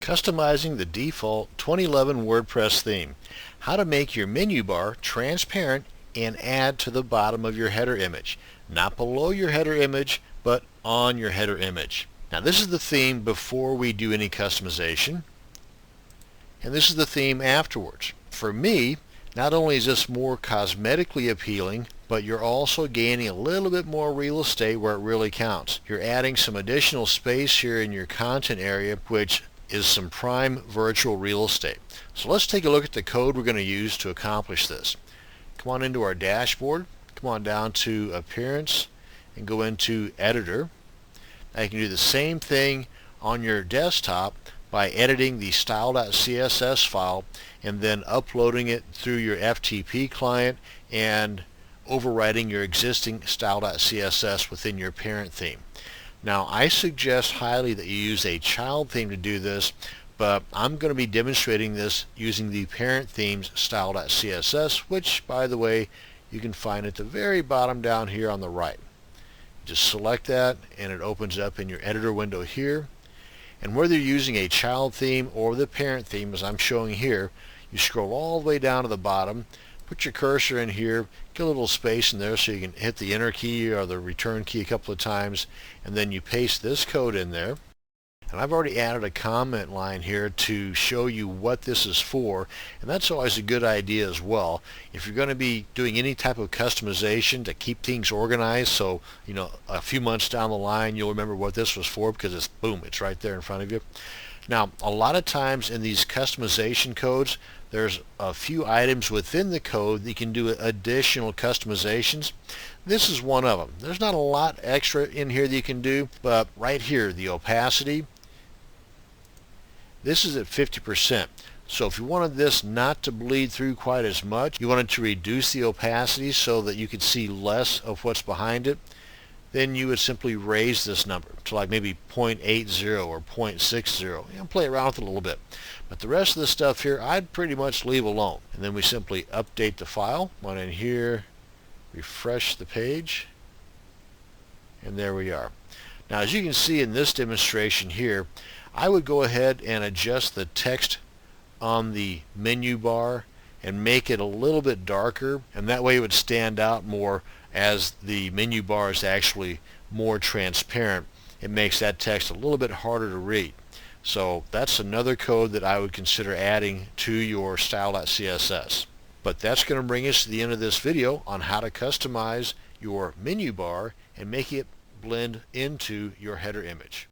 Customizing the default 2011 WordPress theme. How to make your menu bar transparent and add to the bottom of your header image. Not below your header image, but on your header image. Now this is the theme before we do any customization, and this is the theme afterwards. For me, not only is this more cosmetically appealing, but you're also gaining a little bit more real estate where it really counts. You're adding some additional space here in your content area, which is some prime virtual real estate. So let's take a look at the code we're going to use to accomplish this. Come on into our dashboard, come on down to Appearance, and go into Editor. Now you can do the same thing on your desktop by editing the style.css file and then uploading it through your FTP client and overwriting your existing style.css within your parent theme. Now I suggest highly that you use a child theme to do this, but I'm going to be demonstrating this using the parent theme's style.css, which by the way you can find at the very bottom down here on the right. Just select that and it opens up in your editor window here. And whether you're using a child theme or the parent theme as I'm showing here, you scroll all the way down to the bottom, put your cursor in here, get a little space in there so you can hit the enter key or the return key a couple of times, and then you paste this code in there. And I've already added a comment line here to show you what this is for, and that's always a good idea as well. If you're going to be doing any type of customization to keep things organized, so a few months down the line you'll remember what this was for because it's boom, it's right there in front of you. Now a lot of times in these customization codes there's a few items within the code that you can do additional customizations. This is one of them. There's not a lot extra in here that you can do, but right here the opacity, this is at 50%. So if you wanted this not to bleed through quite as much, you wanted to reduce the opacity so that you could see less of what's behind it, then you would simply raise this number to like maybe 0.80 or 0.60 and play around with it a little bit. But the rest of the stuff here I'd pretty much leave alone. And then we simply update the file. One in here, refresh the page, and there we are. Now as you can see in this demonstration here, I would go ahead and adjust the text on the menu bar and make it a little bit darker, and that way it would stand out more as the menu bar is actually more transparent. It makes that text a little bit harder to read. So that's another code that I would consider adding to your style.css. But that's going to bring us to the end of this video on how to customize your menu bar and make it blend into your header image.